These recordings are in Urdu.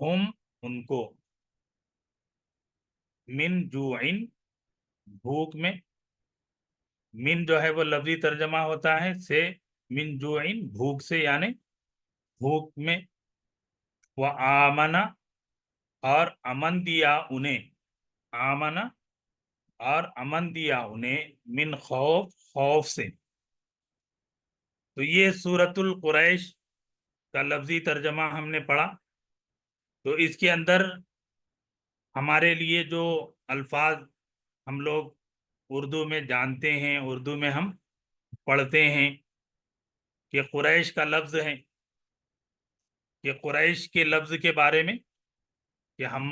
ہم ان کو، من جوعن بھوک میں، من جو ہے وہ لفظی ترجمہ ہوتا ہے سے، من جوعن بھوک سے یعنی بھوک میں، وآمنا اور امن دیا انہیں، آمنا اور امن دیا انہیں، من خوف خوف سے۔ تو یہ سورۃ القریش کا لفظی ترجمہ ہم نے پڑھا۔ تو اس کے اندر ہمارے لیے جو الفاظ ہم لوگ اردو میں جانتے ہیں، اردو میں ہم پڑھتے ہیں کہ قریش کا لفظ ہے، کہ قریش کے لفظ کے بارے میں کہ ہم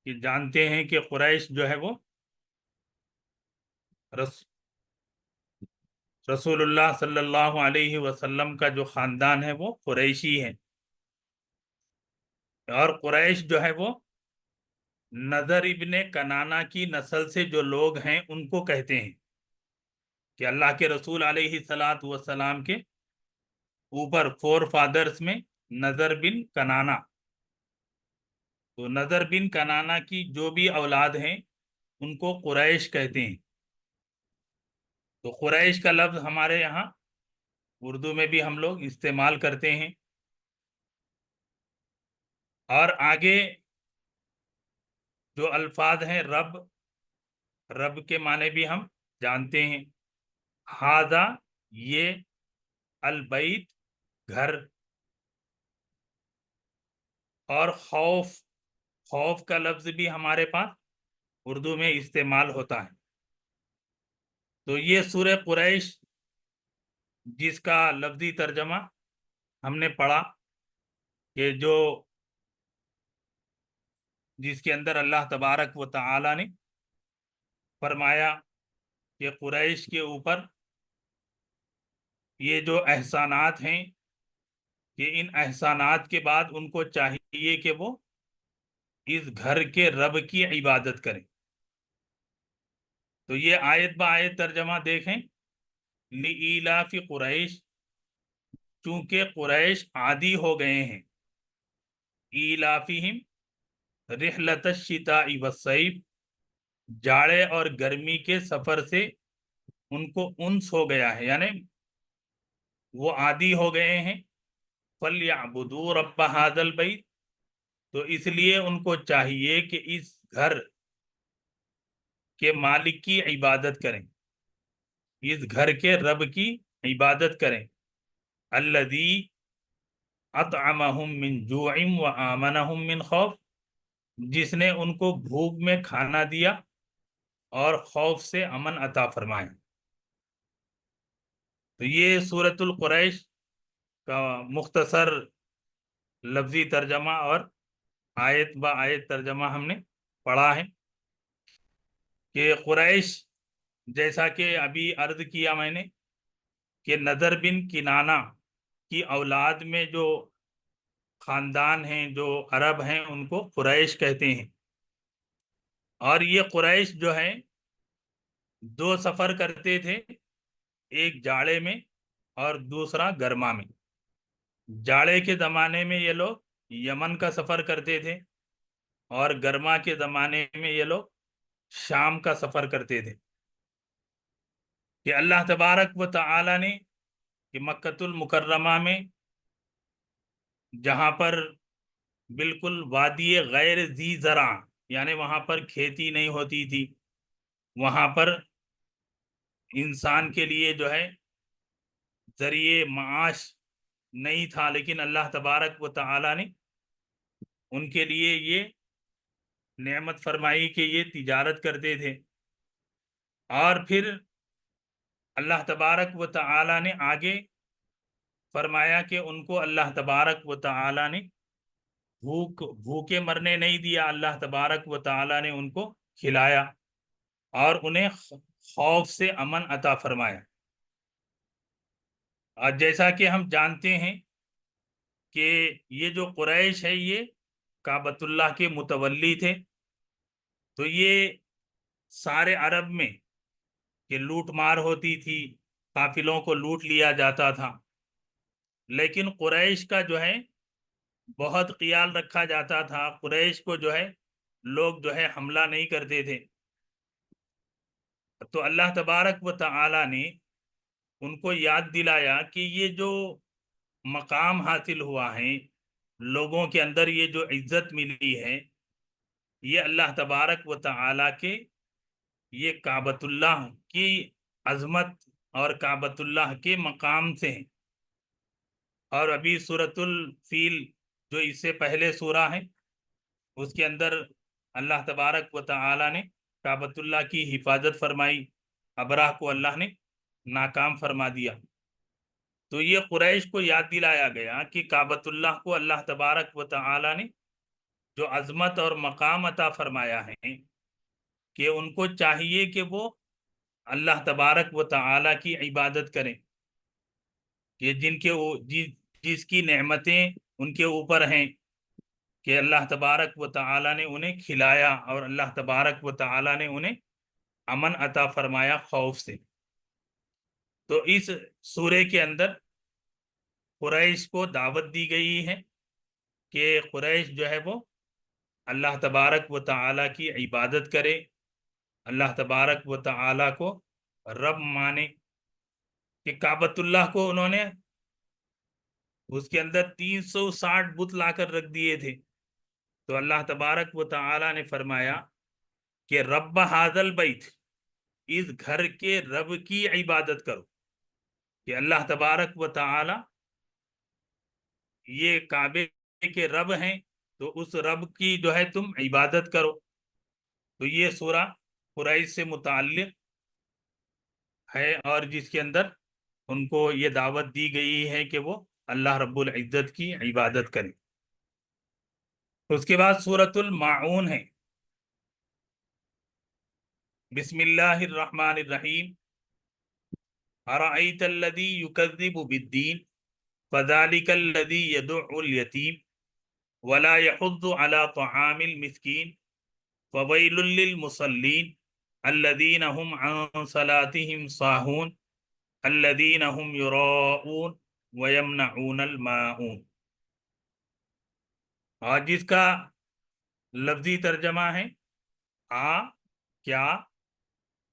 جانتے ہیں کہ قریش جو ہے وہ رسول اللہ صلی اللہ علیہ وسلم کا جو خاندان ہے وہ قریشی ہے، اور قریش جو ہے وہ نضر ابن کنانا کی نسل سے جو لوگ ہیں ان کو کہتے ہیں، کہ اللہ کے رسول علیہ الصلاۃ والسلام کے اوپر فور فادرز میں نضر بن کنانا، تو نضر بن کنانا کی جو بھی اولاد ہیں ان کو قریش کہتے ہیں۔ تو قریش کا لفظ ہمارے یہاں اردو میں بھی ہم لوگ استعمال کرتے ہیں۔ اور آگے جو الفاظ ہیں رب، رب کے معنی بھی ہم جانتے ہیں، ہاذا یہ، البیت گھر، اور خوف، خوف کا لفظ بھی ہمارے پاس اردو میں استعمال ہوتا ہے۔ تو یہ سورہ قریش جس کا لفظی ترجمہ ہم نے پڑھا کہ جس کے اندر اللہ تبارک و تعالی نے فرمایا کہ قریش کے اوپر یہ جو احسانات ہیں کہ ان احسانات کے بعد ان کو چاہیے کہ وہ اس گھر کے رب کی عبادت کریں۔ تو یہ آیت با آیت ترجمہ دیکھیں، لِإِيلَافِ قریش، چونکہ قریش عادی ہو گئے ہیں، ایلافہم رحلت الشتاء والصیف، جاڑے اور گرمی کے سفر سے ان کو انس ہو گیا ہے، یعنی وہ عادی ہو گئے ہیں، فَلْيَعْبُدُوا رَبَّ هَذَا الْبَيْتِ، تو اس لیے ان کو چاہیے کہ اس گھر کے مالک کی عبادت کریں، اس گھر کے رب کی عبادت کریں، الذی اطعمہم من جوع وآمنہم من خوف، جس نے ان کو بھوک میں کھانا دیا اور خوف سے امن عطا فرمایا۔ تو یہ سورۃ القریش کا مختصر لفظی ترجمہ اور آیت با آیت ترجمہ ہم نے پڑھا ہے کہ قریش، جیسا کہ ابھی عرض کیا میں نے کہ نضر بن کنانہ کی اولاد میں جو خاندان ہیں، جو عرب ہیں، ان کو قریش کہتے ہیں۔ اور یہ قریش جو ہے دو سفر کرتے تھے، ایک جاڑے میں اور دوسرا گرما میں۔ جاڑے کے زمانے میں یہ لوگ یمن کا سفر کرتے تھے، اور گرما کے زمانے میں یہ لوگ شام کا سفر کرتے تھے۔ کہ اللہ تبارک و تعالی نے کہ مکۃ المکرمہ میں جہاں پر بالکل وادی غیر ذی زرع، یعنی وہاں پر کھیتی نہیں ہوتی تھی، وہاں پر انسان کے لیے جو ہے ذریعہ معاش نہیں تھا، لیکن اللہ تبارک و تعالی نے ان کے لیے یہ نعمت فرمائی کہ یہ تجارت کرتے تھے۔ اور پھر اللہ تبارک و تعالی نے آگے فرمایا کہ ان کو اللہ تبارک و تعالی نے بھوکے مرنے نہیں دیا، اللہ تبارک و تعالی نے ان کو کھلایا اور انہیں خوف سے امن عطا فرمایا۔ اور جیسا کہ ہم جانتے ہیں کہ یہ جو قریش ہے یہ کعبۃ اللہ کے متولی تھے، تو یہ سارے عرب میں کہ لوٹ مار ہوتی تھی، قافلوں کو لوٹ لیا جاتا تھا، لیکن قریش کا جو ہے بہت خیال رکھا جاتا تھا، قریش کو جو ہے لوگ جو ہے حملہ نہیں کرتے تھے، تو اللہ تبارک و تعالی نے ان کو یاد دلایا کہ یہ جو مقام حاصل ہوا ہے، لوگوں کے اندر یہ جو عزت ملی ہے، یہ اللہ تبارک و تعالی کے یہ کعبۃ اللہ کی عظمت اور کعبۃ اللہ کے مقام سے ہیں۔ اور ابھی سورۃ الفیل جو اس سے پہلے سورہ ہے، اس کے اندر اللہ تبارک و تعالی نے کعبۃ اللہ کی حفاظت فرمائی، ابراہ کو اللہ نے ناکام فرما دیا۔ تو یہ قریش کو یاد دلایا گیا کہ کعبۃ اللہ کو اللہ تبارک و تعالی نے جو عظمت اور مقام عطا فرمایا ہے، کہ ان کو چاہیے کہ وہ اللہ تبارک و تعالی کی عبادت کریں، کہ جس کی نعمتیں ان کے اوپر ہیں، کہ اللہ تبارک و تعالی نے انہیں کھلایا اور اللہ تبارک و تعالی نے انہیں امن عطا فرمایا خوف سے۔ تو اس سورے کے اندر قریش کو دعوت دی گئی ہے کہ قریش جو ہے وہ اللہ تبارک و تعالی کی عبادت کرے، اللہ تبارک و تعالی کو رب مانے، کہ کعبۃ اللہ کو انہوں نے اس کے اندر 360 بت لا کر رکھ دیے تھے، تو اللہ تبارک و تعالی نے فرمایا کہ رب ھذا البیت، اس گھر کے رب کی عبادت کرو، کہ اللہ تبارک و تعالی یہ کعبے کے رب ہیں، تو اس رب کی جو ہے تم عبادت کرو۔ تو یہ سورہ قریش سے متعلق ہے، اور جس کے اندر ان کو یہ دعوت دی گئی ہے کہ وہ اللہ رب العزت کی عبادت کریں۔ اس کے بعد سورۃ الماعون ہے۔ بسم اللہ الرحمن الرحیم۔ ارأیت الذی یکذب بالدین فذلک الذی یدع الیتیم ولا یحض علی طعام المسکین فویل للمصلین الذین هم عن صلاتهم ساہون الذین هم یراؤون ویمنعون الماعون۔ اور جس کا لفظی ترجمہ ہے کیا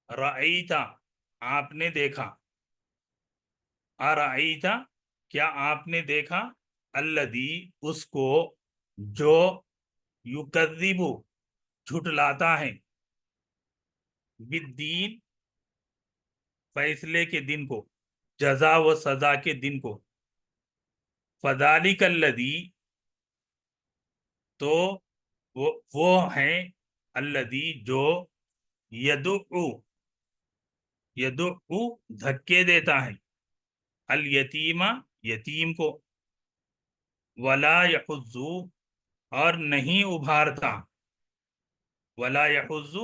رأیتا، آپ نے دیکھا، ارأیتا، کیا آپ نے دیکھا، الذی، اس کو، جو یکذب، جھٹلاتا ہے، بالدین، فیصلے کے دن کو، جزا و سزا کے دن کو، فذالک الذی، تو وہ ہیں، الذی، جو، یدعو، دھکے دیتا ہے، الیتیمہ، یتیم کو، ولا یحض، اور نہیں ابھارتا، ولا یحض،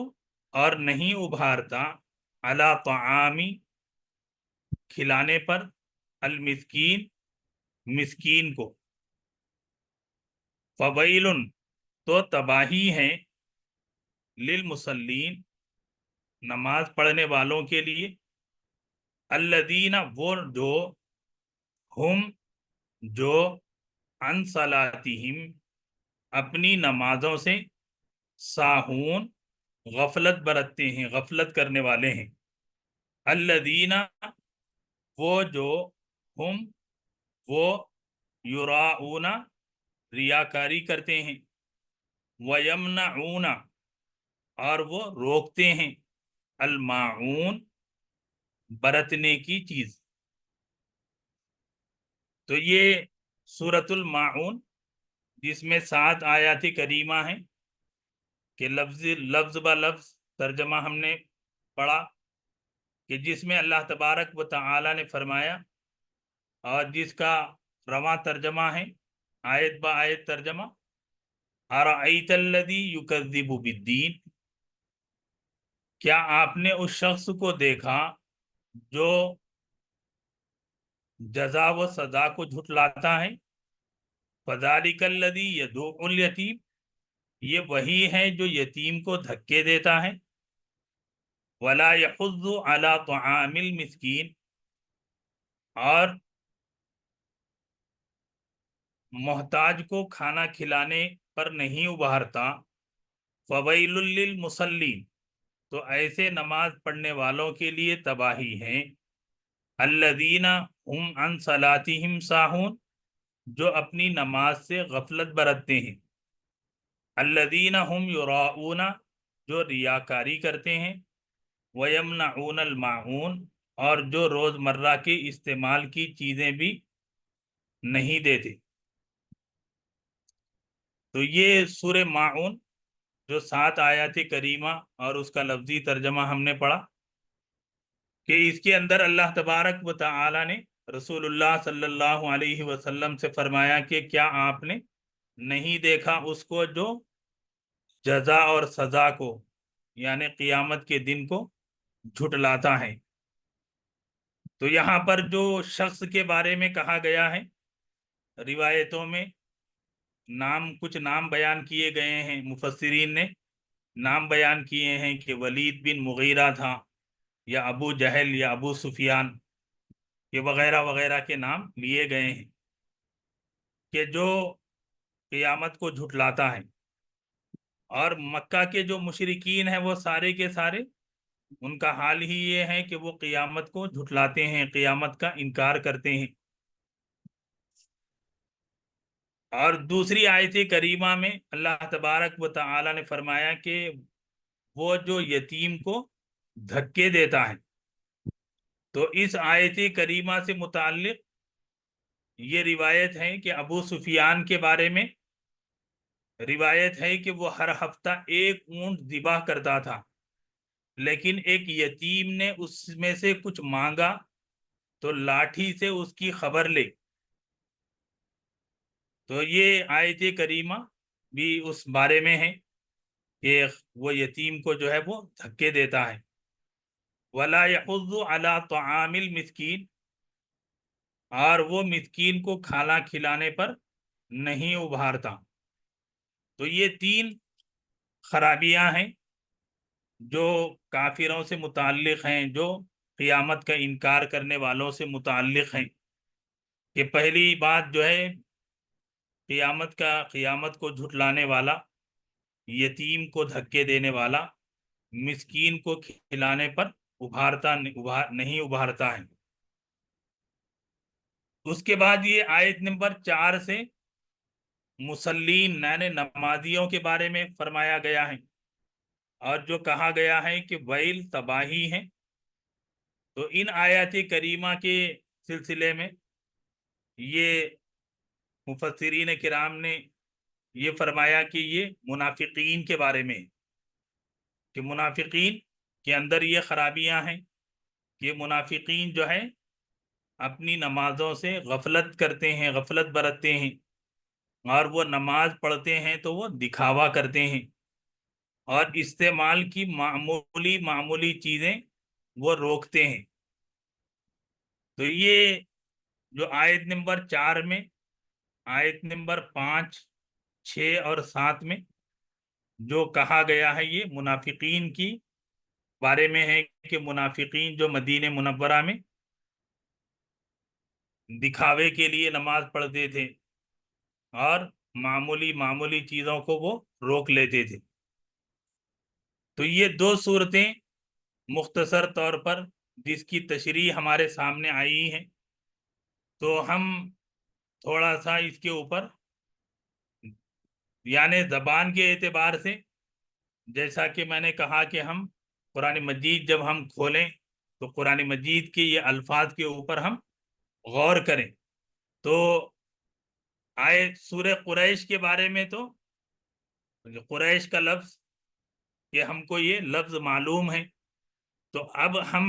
اور نہیں ابھارتا، علی طعامی، کھلانے پر، المسکین، مسکین کو، فویل، تو تباہی ہے، للمصلین، نماز پڑھنے والوں کے لیے، الذین، وہ جو، ہم، جو، عن صلاتہم، اپنی نمازوں سے، ساہون، غفلت برتتے ہیں، غفلت کرنے والے ہیں، الذین، وہ جو، ہم، وہ، یراؤون، ریاکاری کرتے ہیں، ویمنعون، اور وہ روکتے ہیں، الماعون، برتنے کی چیز۔ تو یہ سورۃ الماعون، جس میں 7 آیات کریمہ ہیں، کہ لفظ با لفظ ترجمہ ہم نے پڑھا، کہ جس میں اللہ تبارک و تعالی نے فرمایا، اور جس کا رواں ترجمہ ہے، آیت با آیت ترجمہ، ارأیت الذی یکذب بالدین، کیا آپ نے اس شخص کو دیکھا جو جزا و سزا کو جھٹلاتا ہے، فذالک الذی یدعو الیتیم، یہ وہی ہے جو یتیم کو دھکے دیتا ہے، ولا یحض علی طعام المسکین، اور محتاج کو کھانا کھلانے پر نہیں ابھارتا، فویل للمصلین، تو ایسے نماز پڑھنے والوں کے لیے تباہی ہیں، الذین هم عن صلاتهم ساہون، جو اپنی نماز سے غفلت برتتے ہیں، الذین هم یراؤون، جو ریاکاری کرتے ہیں، ویمنعون الماعون، اور جو روز مرہ کے استعمال کی چیزیں بھی نہیں دیتے۔ تو یہ سورہ ماعون جو 7 آیات کریمہ اور اس کا لفظی ترجمہ ہم نے پڑھا کہ اس کے اندر اللہ تبارک و تعالی نے رسول اللہ صلی اللہ علیہ وسلم سے فرمایا کہ کیا آپ نے نہیں دیکھا اس کو جو جزا اور سزا کو، یعنی قیامت کے دن کو جھٹلاتا ہے۔ تو یہاں پر جو شخص کے بارے میں کہا گیا ہے، روایتوں میں کچھ نام بیان کیے گئے ہیں، مفسرین نے نام بیان کیے ہیں کہ ولید بن مغیرہ تھا، یا ابو جہل، یا ابو سفیان، یہ وغیرہ وغیرہ کے نام لیے گئے ہیں کہ جو قیامت کو جھٹلاتا ہے۔ اور مکہ کے جو مشرکین ہیں وہ سارے کے سارے ان کا حال ہی یہ ہے کہ وہ قیامت کو جھٹلاتے ہیں، قیامت کا انکار کرتے ہیں۔ اور دوسری آیت کریمہ میں اللہ تبارک و تعالی نے فرمایا کہ وہ جو یتیم کو دھکے دیتا ہے۔ تو اس آیت کریمہ سے متعلق یہ روایت ہے کہ ابو سفیان کے بارے میں روایت ہے کہ وہ ہر ہفتہ ایک اونٹ ذبح کرتا تھا، لیکن ایک یتیم نے اس میں سے کچھ مانگا تو لاٹھی سے اس کی خبر لے۔ تو یہ آیت کریمہ بھی اس بارے میں ہے کہ وہ یتیم کو جو ہے وہ دھکے دیتا ہے۔ وَلَا يَحُضُّ عَلَىٰ طَعَامِ الْمِسْكِينِ، اور وہ مسکین کو کھانا کھلانے پر نہیں ابھارتا۔ تو یہ 3 خرابیاں ہیں جو کافروں سے متعلق ہیں، جو قیامت کا انکار کرنے والوں سے متعلق ہیں، کہ پہلی بات جو ہے قیامت کو جھٹلانے والا، یتیم کو دھکے دینے والا، مسکین کو کھلانے پر نہیں ابھارتا ہے۔ اس کے بعد یہ آیت نمبر 4 سے مسلین یعنی نمازیوں کے بارے میں فرمایا گیا ہے، اور جو کہا گیا ہے کہ ویل تباہی ہیں۔ تو ان آیات کریمہ کے سلسلے میں یہ مفسرین کرام نے یہ فرمایا کہ یہ منافقین کے بارے میں، کہ منافقین کے اندر یہ خرابیاں ہیں کہ منافقین جو ہے اپنی نمازوں سے غفلت کرتے ہیں، غفلت برتتے ہیں، اور وہ نماز پڑھتے ہیں تو وہ دکھاوا کرتے ہیں، اور استعمال کی معمولی چیزیں وہ روکتے ہیں۔ تو یہ جو آیت نمبر 4 میں، آیت نمبر 5، 6 اور 7 میں جو کہا گیا ہے یہ منافقین کی بارے میں ہے کہ منافقین جو مدینہ منورہ میں دکھاوے کے لیے نماز پڑھتے تھے اور معمولی چیزوں کو وہ روک لیتے تھے۔ تو یہ 2 صورتیں مختصر طور پر جس کی تشریح ہمارے سامنے آئی ہیں، تو ہم تھوڑا سا اس کے اوپر یعنی زبان کے اعتبار سے، جیسا کہ میں نے کہا کہ ہم قرآن مجید جب ہم کھولیں تو قرآن مجید کے یہ الفاظ کے اوپر ہم غور کریں۔ تو سورہ قریش کے بارے میں تو قریش کا لفظ کہ ہم کو یہ لفظ معلوم ہے، تو اب ہم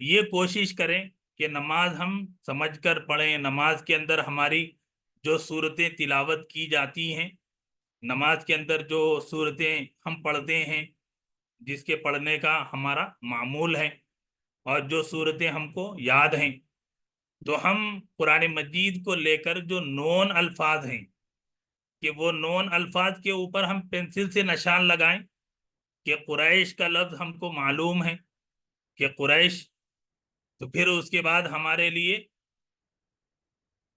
یہ کوشش کریں کہ نماز ہم سمجھ کر پڑھیں۔ نماز کے اندر ہماری جو صورتیں تلاوت کی جاتی ہیں، نماز کے اندر جو صورتیں ہم پڑھتے ہیں، جس کے پڑھنے کا ہمارا معمول ہے، اور جو صورتیں ہم کو یاد ہیں، تو ہم قرآن مجید کو لے کر جو نون الفاظ ہیں کہ وہ نون الفاظ کے اوپر ہم پینسل سے نشان لگائیں کہ قریش کا لفظ ہم کو معلوم ہے کہ قریش، تو پھر اس کے بعد ہمارے لیے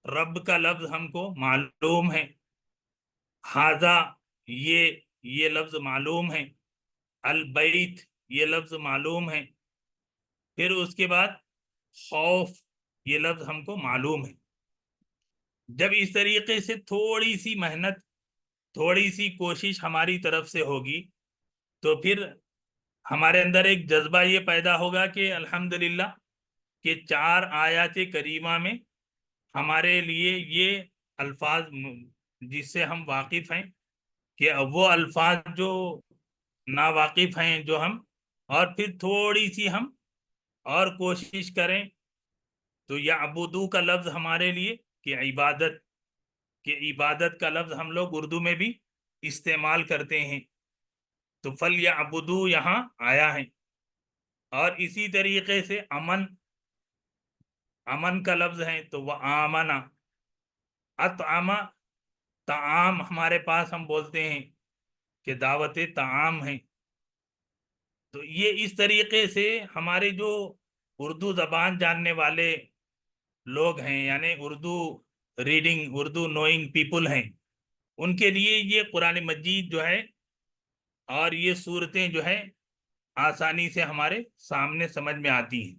رب کا لفظ ہم کو معلوم ہے، ہاذا یہ لفظ معلوم ہے، البیت یہ لفظ معلوم ہے، پھر اس کے بعد خوف یہ لفظ ہم کو معلوم ہے۔ جب اس طریقے سے تھوڑی سی محنت، تھوڑی سی کوشش ہماری طرف سے ہوگی تو پھر ہمارے اندر ایک جذبہ یہ پیدا ہوگا کہ الحمدللہ کہ 4 آیات کریمہ میں ہمارے لیے یہ الفاظ جس سے ہم واقف ہیں، کہ وہ الفاظ جو ناواقف ہیں جو ہم، اور پھر تھوڑی سی ہم اور کوشش کریں تو یعبدو کا لفظ ہمارے لیے کہ عبادت کا لفظ ہم لوگ اردو میں بھی استعمال کرتے ہیں، تو فَلْيَعْبُدُوا یہاں آیا ہے۔ اور اسی طریقے سے امن کا لفظ ہے تو وہ آمنا، اطعم طعام ہمارے پاس ہم بولتے ہیں کہ دعوت طعام ہے، تو یہ اس طریقے سے ہمارے جو اردو زبان جاننے والے لوگ ہیں، یعنی Urdu reading, Urdu knowing people ہیں، ان کے لیے یہ قرآن مجید جو ہے اور یہ صورتیں جو ہے آسانی سے ہمارے سامنے سمجھ میں آتی ہیں۔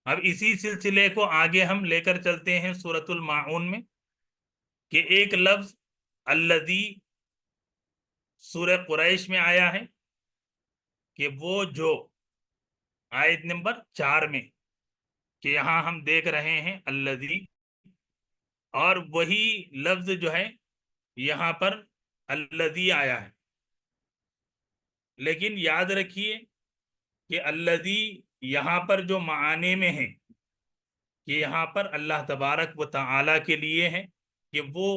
اب اسی سلسلے کو آگے ہم لے کر چلتے ہیں سورۃ الماعون میں، کہ ایک لفظ الذی سورہ قریش میں آیا ہے کہ وہ جو، آیت نمبر 4 میں، کہ یہاں ہم دیکھ رہے ہیں الذی، اور وہی لفظ جو ہے یہاں پر الذی آیا ہے، لیکن یاد رکھیے کہ الذی یہاں پر جو معانی میں ہے کہ یہاں پر اللہ تبارک و تعالی کے لیے ہے کہ وہ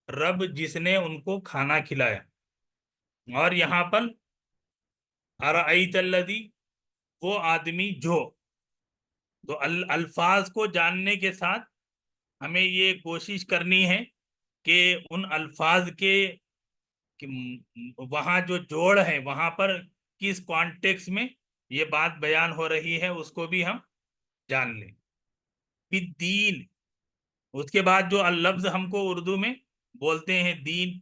رب جس نے ان کو کھانا کھلایا، اور یہاں پر ارأیت الذی وہ آدمی جو، تو الفاظ کو جاننے کے ساتھ ہمیں یہ کوشش کرنی ہے کہ ان الفاظ کے وہاں جو جوڑ ہے وہاں پر کس کانٹیکس میں یہ بات بیان ہو رہی ہے اس کو بھی ہم جان لیں۔ پھر دین، اس کے بعد جو لفظ ہم کو اردو میں بولتے ہیں دین،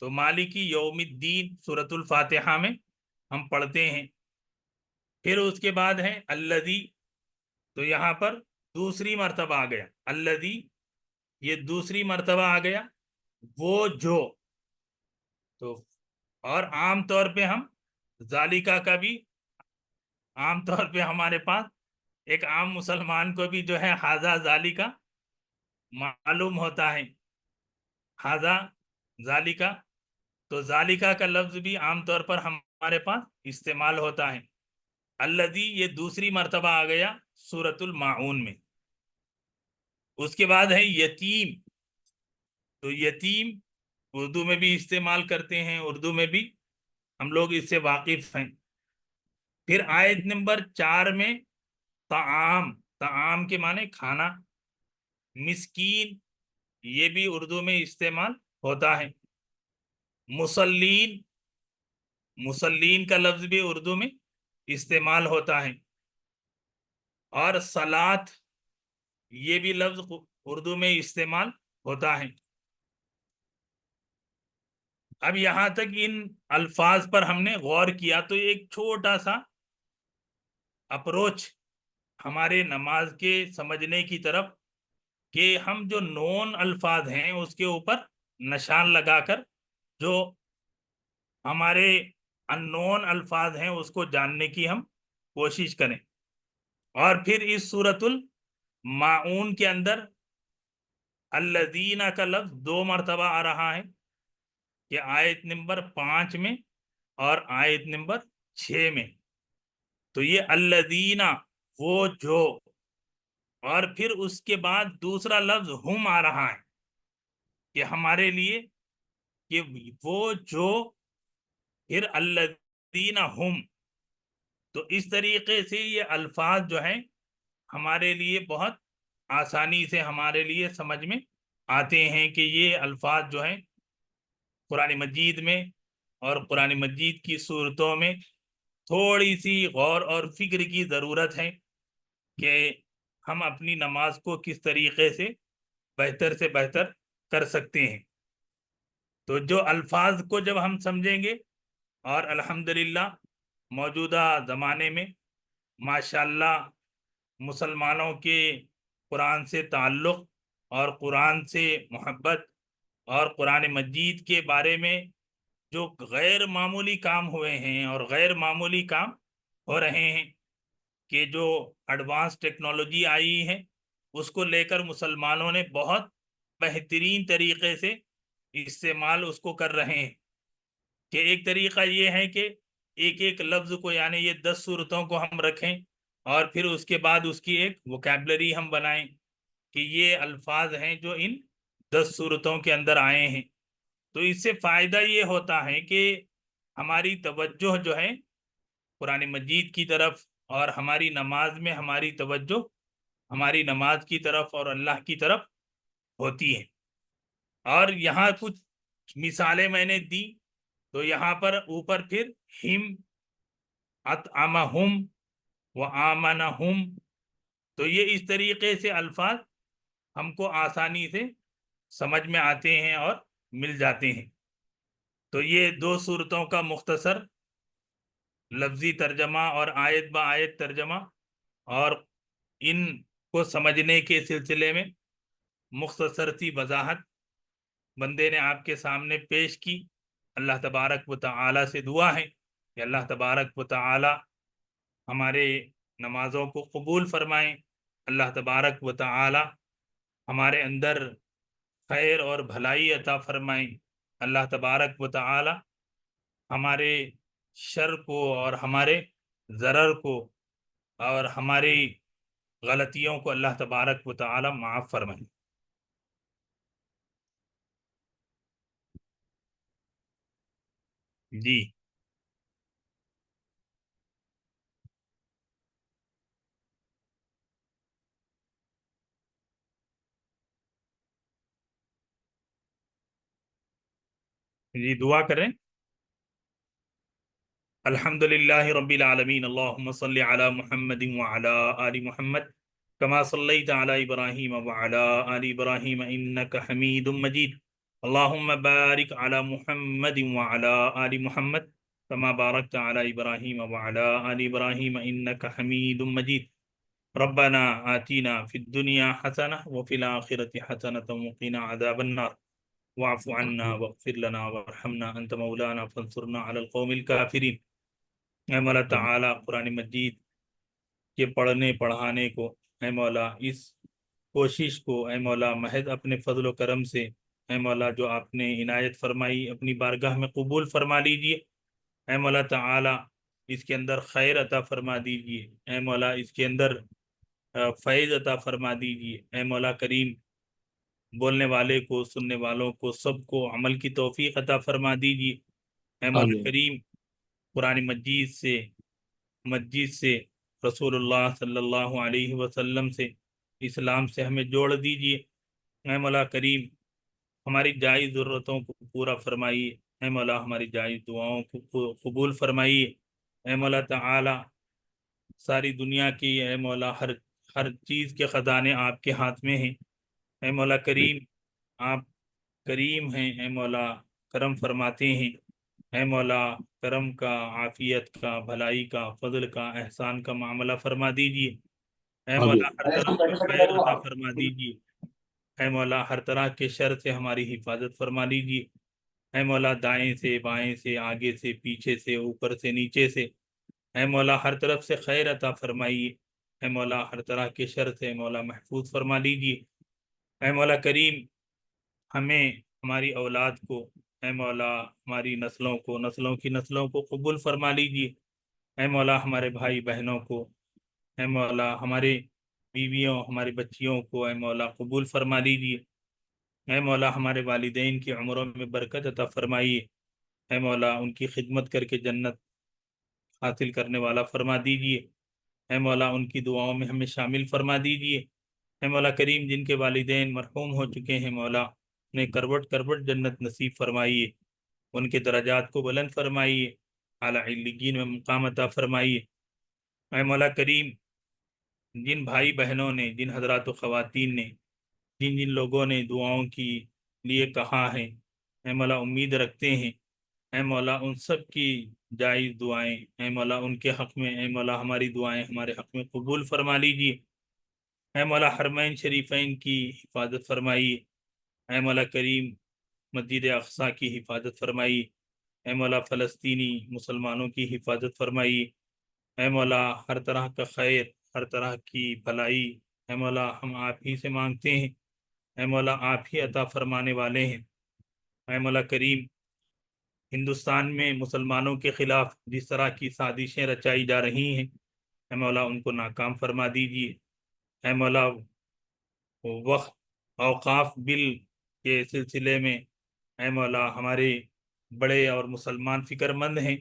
تو مالکی یوم الدین سورۃ الفاتحہ میں ہم پڑھتے ہیں۔ پھر اس کے بعد ہے الذی، تو یہاں پر دوسری مرتبہ آ گیا الذی، یہ دوسری مرتبہ آ گیا وہ جو، تو اور عام طور پہ ہم ذالکہ کا بھی، عام طور پہ ہمارے پاس ایک عام مسلمان کو بھی جو ہے ھذا ذالکہ معلوم ہوتا ہے، ھذا ذالکہ، تو ذالکہ کا لفظ بھی عام طور پر ہمارے پاس استعمال ہوتا ہے۔ الذی یہ دوسری مرتبہ آ گیا سورۃ الماعون میں۔ اس کے بعد ہے یتیم، تو یتیم اردو میں بھی استعمال کرتے ہیں، اردو میں بھی ہم لوگ اس سے واقف ہیں۔ پھر آیت نمبر 4 میں طعام، طعام کے معنی کھانا، مسکین یہ بھی اردو میں استعمال ہوتا ہے، مسلین، مسلین کا لفظ بھی اردو میں استعمال ہوتا ہے، اور صلاۃ یہ بھی لفظ اردو میں استعمال ہوتا ہے۔ اب یہاں تک ان الفاظ پر ہم نے غور کیا تو ایک چھوٹا سا اپروچ ہمارے نماز کے سمجھنے کی طرف، کہ ہم جو نون الفاظ ہیں اس کے اوپر نشان لگا کر جو ہمارے ان نون الفاظ ہیں اس کو جاننے کی ہم کوشش کریں۔ اور پھر اس سورۃ الماعون کے اندر الذین کا لفظ 2 مرتبہ آ رہا ہے، کہ آیت نمبر 5 میں اور آیت نمبر 6 میں، تو یہ الذین وہ جو، اور پھر اس کے بعد دوسرا لفظ ہم آ رہا ہے کہ ہمارے لیے کہ وہ جو، پھر الذین ہم، تو اس طریقے سے یہ الفاظ جو ہیں ہمارے لیے بہت آسانی سے ہمارے لیے سمجھ میں آتے ہیں، کہ یہ الفاظ جو ہیں قرآن مجید میں اور قرآن مجید کی صورتوں میں تھوڑی سی غور اور فکر کی ضرورت ہے کہ ہم اپنی نماز کو کس طریقے سے بہتر سے بہتر کر سکتے ہیں۔ تو جو الفاظ کو جب ہم سمجھیں گے، اور الحمدللہ موجودہ زمانے میں ماشاءاللہ مسلمانوں کے قرآن سے تعلق اور قرآن سے محبت اور قرآن مجید کے بارے میں جو غیر معمولی کام ہوئے ہیں اور غیر معمولی کام ہو رہے ہیں، کہ جو ایڈوانس ٹیکنالوجی آئی ہے اس کو لے کر مسلمانوں نے بہت بہترین طریقے سے استعمال اس کو کر رہے ہیں۔ کہ ایک طریقہ یہ ہے کہ ایک ایک لفظ کو، یعنی یہ 10 صورتوں کو ہم رکھیں اور پھر اس کے بعد اس کی ایک ووکیبلری ہم بنائیں کہ یہ الفاظ ہیں جو ان 10 صورتوں کے اندر آئے ہیں۔ تو اس سے فائدہ یہ ہوتا ہے کہ ہماری توجہ جو ہے قرآن مجید کی طرف، اور ہماری نماز میں ہماری توجہ ہماری نماز کی طرف اور اللہ کی طرف ہوتی ہے۔ اور یہاں کچھ مثالیں میں نے دی، تو یہاں پر اوپر پھر ہم، اطعمہم وآمنہم، تو یہ اس طریقے سے الفاظ ہم کو آسانی سے سمجھ میں آتے ہیں اور مل جاتے ہیں۔ تو یہ 2 صورتوں کا مختصر لفظی ترجمہ اور آیت با آیت ترجمہ، اور ان کو سمجھنے کے سلسلے میں مختصر سی وضاحت بندے نے آپ کے سامنے پیش کی۔ اللہ تبارک و تعالی سے دعا ہے کہ اللہ تبارک و تعالی ہمارے نمازوں کو قبول فرمائیں، اللہ تبارک و تعالی ہمارے اندر خیر اور بھلائی عطا فرمائیں، اللہ تبارک و تعالی ہمارے شر کو اور ہمارے ضرر کو اور ہماری غلطیوں کو اللہ تبارک و تعالی معاف فرمائیں۔ جی جی دعا کریں۔ الحمد للہ رب العالمین، اللہم صلی علی محمد وعلی آل محمد کما صلیت علی ابراہیم وعلی آل ابراہیم انک حمید مجید، اللہم بارک علی محمد وعلی آل محمد کما بارکت علی ابراہیم وعلی آل ابراہیم انک حمید مجید، ربنا آتینا فی الدنیا حسنہ وفی الآخرۃ حسنۃ وقنا عذاب النار، واعف عنا واغفر لنا وارحمنا انت مولانا فانصرنا علی القوم الکافرین۔ اے مولا تعالیٰ قرآن مجید کے پڑھنے پڑھانے کو، اے مولا اس کوشش کو، اے مولا محض اپنے فضل و کرم سے، اے مولا جو آپ نے عنایت فرمائی اپنی بارگاہ میں قبول فرما لیجئے۔ اے مولا تعالیٰ اس کے اندر خیر عطا فرما دیجئے، اے مولا اس کے اندر فیض عطا فرما دیجئے، اے مولا کریم بولنے والے کو، سننے والوں کو، سب کو عمل کی توفیق عطا فرما دیجئے۔ اے مولا آمین۔ کریم قرآن مجید سے رسول اللہ صلی اللہ علیہ وسلم سے، اسلام سے ہمیں جوڑ دیجئے۔ اے مولا کریم ہماری جائز ضرورتوں کو پورا فرمائیے، اے مولا ہماری جائز دعاؤں کو قبول فرمائیے۔ اے مولا تعالی ساری دنیا کی، اے مولا ہر چیز کے خزانے آپ کے ہاتھ میں ہیں۔ اے مولا کریم آپ کریم ہیں، اے مولا کرم فرماتے ہیں۔ اے مولا کرم کا، عافیت کا، بھلائی کا، فضل کا، احسان کا معاملہ فرما دیجئے۔ اے مولا آمین۔ ہر طرح کا خیر عطا فرما دیجئے۔ اے مولا ہر طرح کے شر سے ہماری حفاظت فرما لیجئے۔ اے مولا دائیں سے، بائیں سے، آگے سے، پیچھے سے، اوپر سے، نیچے سے، اے مولا ہر طرف سے خیر عطا فرمائیے۔ اے مولا ہر طرح کے شر سے مولا محفوظ فرما لیجئے۔ اے مولا کریم ہمیں، ہماری اولاد کو، اے مولا ہماری نسلوں کی نسلوں کو قبول فرما لیجئے۔ اے مولا ہمارے بھائی بہنوں کو، اے مولا ہمارے بیویوں، ہماری بچیوں کو، اے مولا قبول فرما لیجئے۔ اے مولا ہمارے والدین کی عمروں میں برکت عطا فرمائیے۔ اے مولا ان کی خدمت کر کے جنت حاصل کرنے والا فرما دیجئے۔ اے مولا ان کی دعاؤں میں ہمیں شامل فرما دیجئے۔ اے مولا کریم جن کے والدین مرحوم ہو چکے ہیں، مولا انہیں کروٹ کروٹ جنت نصیب فرمائیے، ان کے درجات کو بلند فرمائیے، اعلیٰ علیین میں مقام عطا فرمائیے۔ اے مولا کریم جن بھائی بہنوں نے، جن حضرات و خواتین نے جن جن لوگوں نے دعاؤں کی لیے کہا ہے، اے مولا امید رکھتے ہیں، اے مولا ان سب کی جائز دعائیں، اے مولا ان کے حق میں، اے مولا ہماری دعائیں ہمارے حق میں قبول فرما لیجیے۔ اے مولا حرمین شریفین کی حفاظت فرمائیے، اے مولا کریم مسجد اقصی کی حفاظت فرمائیے، اے مولا فلسطینی مسلمانوں کی حفاظت فرمائیے، اے مولا ہر طرح کا خیر، ہر طرح کی بھلائی، اے مولا ہم آپ ہی سے مانگتے ہیں، اے مولا آپ ہی عطا فرمانے والے ہیں۔ اے مولا کریم ہندوستان میں مسلمانوں کے خلاف جس طرح کی سازشیں رچائی جا رہی ہیں، اے مولا ان کو ناکام فرما دیجیے۔ اے مولا وقت اوقاف بل کے سلسلے میں اے مولا ہمارے بڑے اور مسلمان فکر مند ہیں،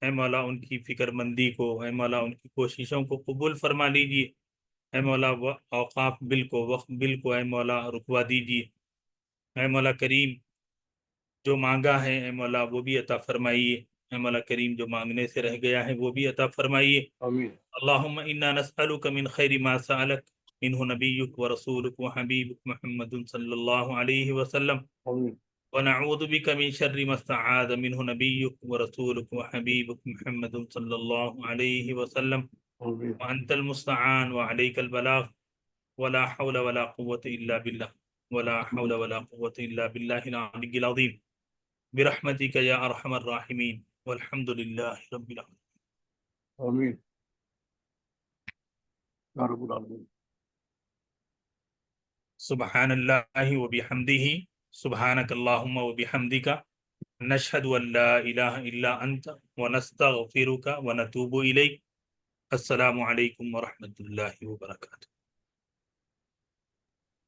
اے مولا ان کی فکر مندی کو، اے مولا ان کی کوششوں کو قبول فرما لیجیے۔ اے مولا اوقاف بل کو، وقت بل کو اے مولا رکوا دیجیے۔ اے مولا کریم جو مانگا ہے اے مولا وہ بھی عطا فرمائیے، اے مولا کریم جو مانگنے سے رہ گیا ہے وہ بھی عطا فرمائیے۔ آمین اللہم انا نسألک من خیر ما سألک منہ نبیک ورسولک وحبیبک محمد صلی اللہ علیہ وسلم، آمین ونعوذ بک من شر ما استعاذ منہ نبیک ورسولک وحبیبک محمد صلی اللہ علیہ وسلم، آمین وانت المستعان وعلیک البلاغ، ولا حول ولا قوة الا باللہ، ولا حول ولا قوة الا باللہ العلی العظیم، برحمتک یا ارحم الراحمین، والحمد للہ رب العالمین۔ آمین یا رب العالمین۔ سبحان اللہ وبحمدہ، سبحانک اللہم وبحمدک، نشہد ان لا الہ الا انت ونستغفرک ونتوب الیک۔ السلام علیکم ورحمۃ اللہ وبرکاتہ۔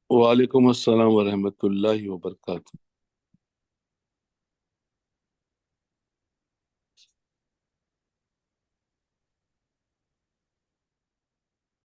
وعلیکم السلام ورحمۃ اللہ وبرکاتہ۔